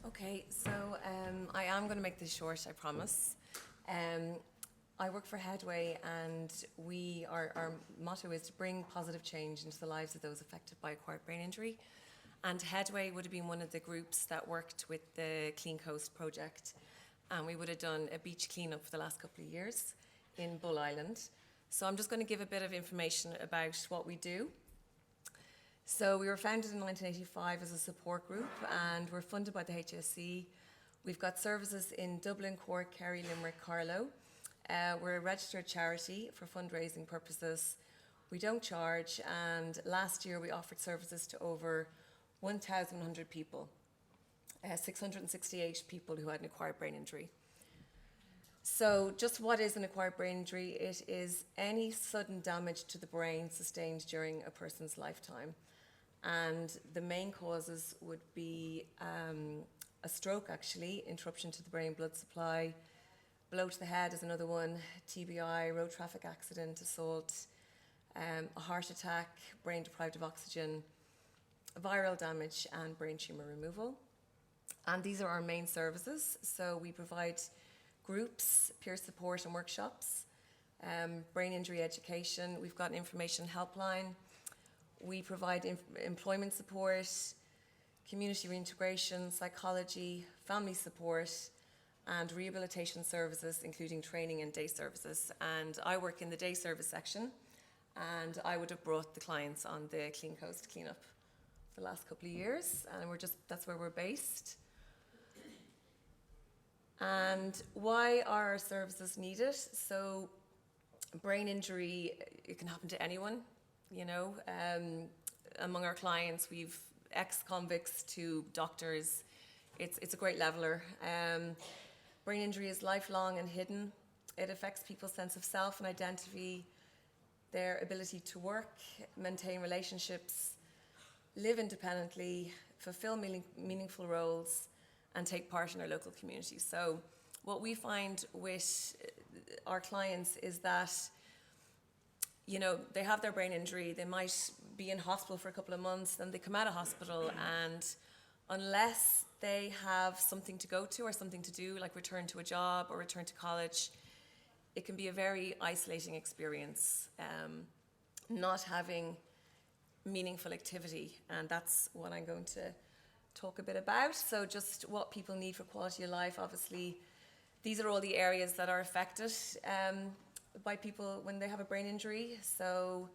Okay, so I am going to make this short, I promise. Um, I work for Headway, and our motto is to bring positive change into the lives of those affected by acquired brain injury. And Headway would have been one of the groups that worked with the Clean Coast project, and we would have done a beach cleanup for the last couple of years in Bull Island. So I'm just going to give a bit of information about what we do. So we were founded in 1985 as a support group, and we're funded by the HSE. We've got services in Dublin, Cork, Kerry, Limerick, Carlow. We're a registered charity for fundraising purposes. We don't charge, and last year we offered services to over 1,100 people, 668 people who had an acquired brain injury. So just what is an acquired brain injury? It is any sudden damage to the brain sustained during a person's lifetime. And the main causes would be a stroke, actually, interruption to the brain blood supply, blow to the head is another one, TBI, road traffic accident, assault, a heart attack, brain deprived of oxygen, viral damage, and brain tumour removal. And these are our main services. So we provide groups, peer support and workshops, brain injury education. We've got an information helpline. We provide employment support, community reintegration, psychology, family support, and rehabilitation services, including training and day services. And I work in the day service section, and I would have brought the clients on the Clean Coast cleanup for the last couple of years, and that's where we're based. And why are our services needed? So brain injury, it can happen to anyone, among our clients, we've ex-convicts to doctors. It's a great leveler. Brain injury is lifelong and hidden. It affects people's sense of self and identity, their ability to work, maintain relationships, live independently, fulfill meaningful roles, and take part in our local community. So what we find with our clients is that they have their brain injury, they might be in hospital for a couple of months, then they come out of hospital, and unless they have something to go to or something to do, like return to a job or return to college, it can be a very isolating experience, not having meaningful activity, and that's what I'm going to talk a bit about. So just what people need for quality of life. Obviously, these are all the areas that are affected by people when they have a brain injury. So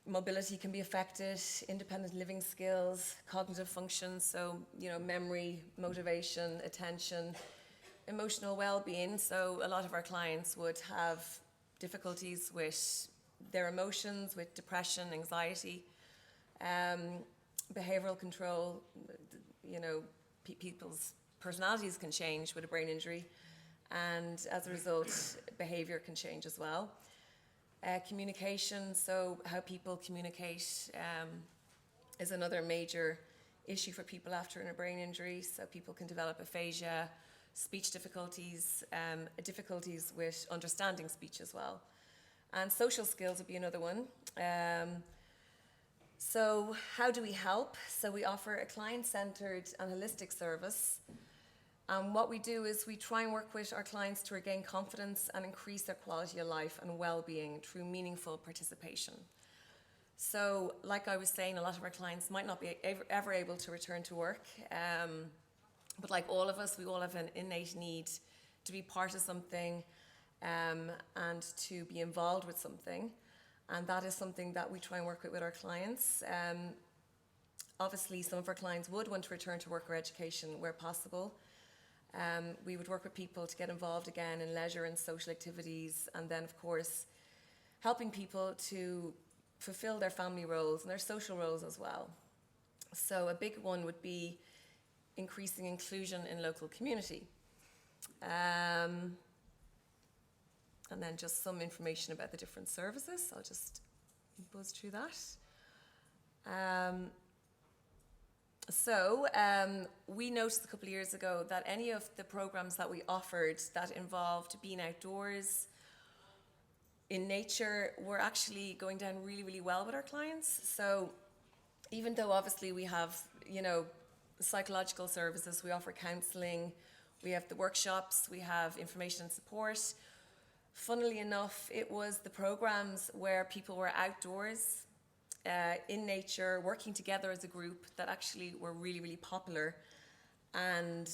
mobility can be affected, independent living skills, cognitive function, so memory, motivation, attention, emotional well-being. So a lot of our clients would have difficulties with their emotions, with depression, anxiety, behavioral control. People's personalities can change with a brain injury, and as a result, behavior can change as well. Communication, so how people communicate is another major issue for people after a brain injury. So people can develop aphasia, speech difficulties, difficulties with understanding speech as well. And social skills would be another one. So how do we help? So we offer a client-centered and holistic service. And what we do is we try and work with our clients to regain confidence and increase their quality of life and well-being through meaningful participation. So like I was saying, a lot of our clients might not be ever able to return to work. But like all of us, we all have an innate need to be part of something and to be involved with something. And that is something that we try and work with our clients. Obviously, some of our clients would want to return to work or education where possible. We would work with people to get involved again in leisure and social activities, and then, of course, helping people to fulfill their family roles and their social roles as well. So a big one would be increasing inclusion in local community. And then just some information about the different services. I'll just buzz through that. So we noticed a couple of years ago that any of the programs that we offered that involved being outdoors, in nature, were actually going down really, really well with our clients. So even though obviously we have, psychological services, we offer counselling, we have the workshops, we have information and support. Funnily enough, it was the programs where people were outdoors, in nature, working together as a group that actually were really, really popular. And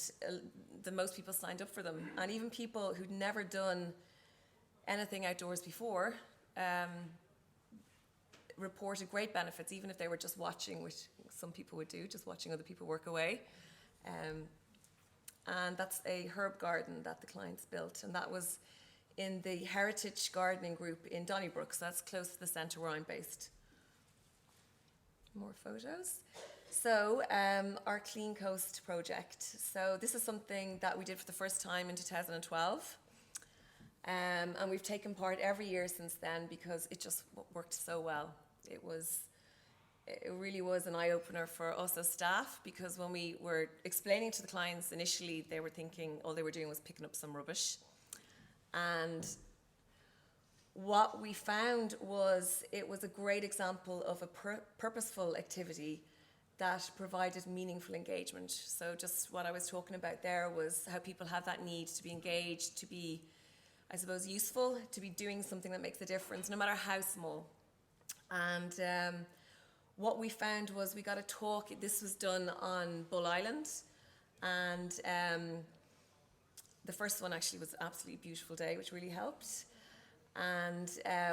the most people signed up for them. And even people who'd never done anything outdoors before reported great benefits, even if they were just watching, which some people would do, just watching other people work away. And that's a herb garden that the clients built, and that was in the Heritage Gardening Group in Donnybrook, so that's close to the centre where I'm based. More photos. So our Clean Coast project. So this is something that we did for the first time in 2012. And we've taken part every year since then because it just worked so well. It really was an eye-opener for us as staff, because when we were explaining to the clients initially, they were thinking all they were doing was picking up some rubbish. And what we found was it was a great example of a purposeful activity that provided meaningful engagement. So just what I was talking about there was how people have that need to be engaged, to be, I suppose, useful, to be doing something that makes a difference, no matter how small. And what we found was we got a talk. This was done on Bull Island, and the first one actually was an absolutely beautiful day, which really helped. And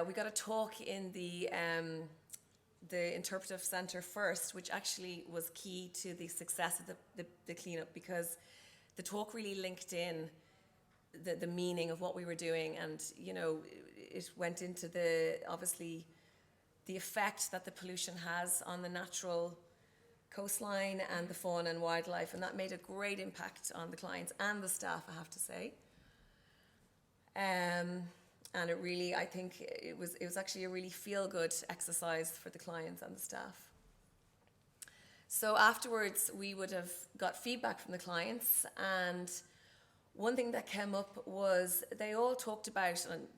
we got a talk in the interpretive centre first, which actually was key to the success of the cleanup, because the talk really linked in the meaning of what we were doing, and it went into obviously the effect that the pollution has on the natural coastline and the fauna and wildlife, and that made a great impact on the clients and the staff, I have to say. And it really, I think it was actually a really feel-good exercise for the clients and the staff. So afterwards, we would have got feedback from the clients, and one thing that came up was they all talked about, and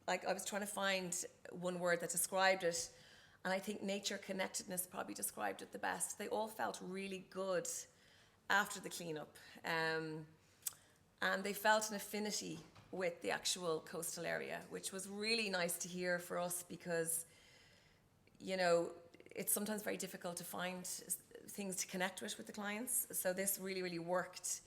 like I was trying to find one word that described it, and I think nature connectedness probably described it the best. They all felt really good after the cleanup, and they felt an affinity with the actual coastal area, which was really nice to hear for us, because it's sometimes very difficult to find things to connect with the clients. So this really, really worked.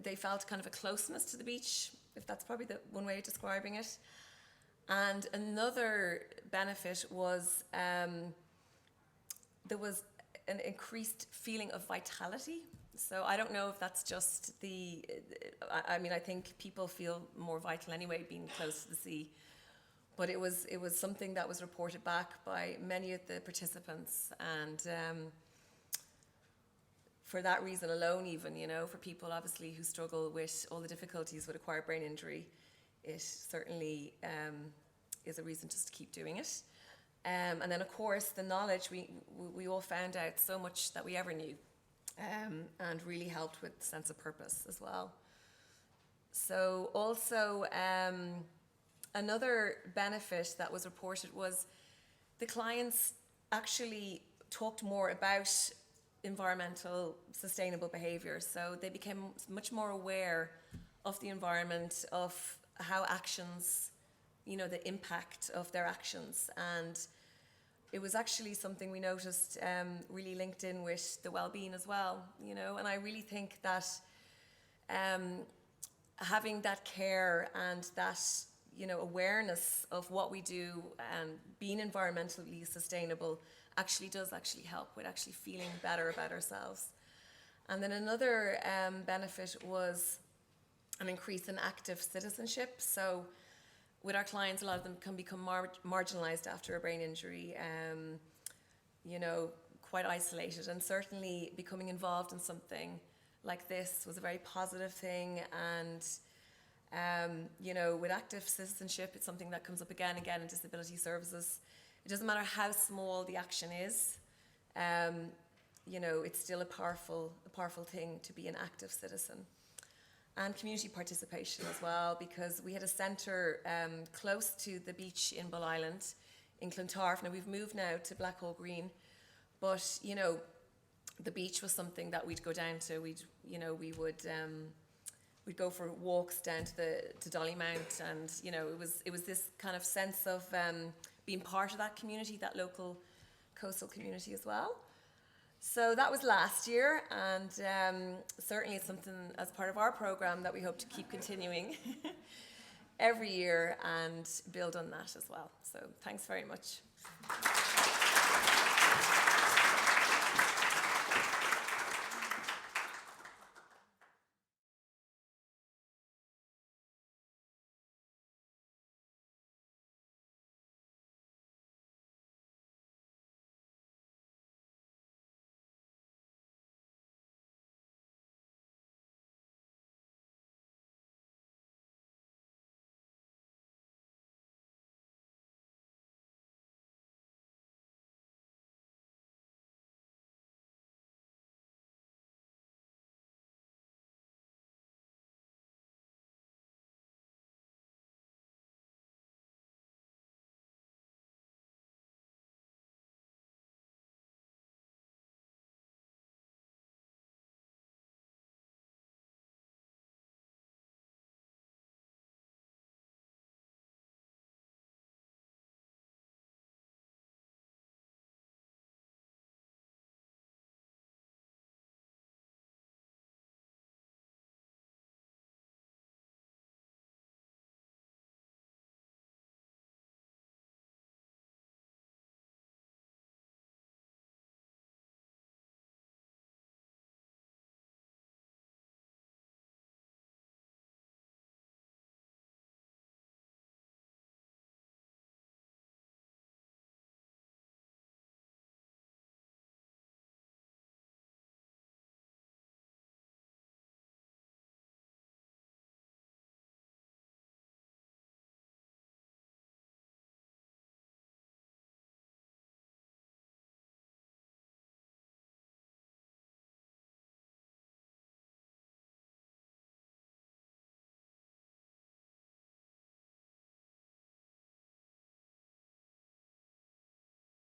They felt kind of a closeness to the beach, if that's probably the one way of describing it. And another benefit was there was an increased feeling of vitality. So I don't know if that's just I think people feel more vital anyway being close to the sea. But it was something that was reported back by many of the participants, and for that reason alone, even, for people obviously who struggle with all the difficulties with acquired brain injury, it certainly is a reason just to keep doing it. And then, of course, the knowledge, we all found out so much that we ever knew, and really helped with the sense of purpose as well. So also, another benefit that was reported was the clients actually talked more about environmental sustainable behaviour. So they became much more aware of the environment, of how actions, the impact of their actions. And it was actually something we noticed really linked in with the well-being as well, and I really think that having that care and that awareness of what we do and being environmentally sustainable does help with actually feeling better about ourselves. And then another benefit was an increase in active citizenship. So with our clients, a lot of them can become marginalised after a brain injury, quite isolated, and certainly becoming involved in something like this was a very positive thing. And with active citizenship, it's something that comes up again and again in disability services. It doesn't matter how small the action is, it's still a powerful thing to be an active citizen. And community participation as well, because we had a centre close to the beach in Bull Island in Clontarf. Now we've moved now to Blackhole Green, But, you know, the beach was something that we'd go down to. We'd go for walks down to Dollymount, and, you know, it was this kind of sense of being part of that community, that local coastal community as well. So that was last year, and certainly it's something as part of our program that we hope to keep continuing every year and build on that as well. So thanks very much.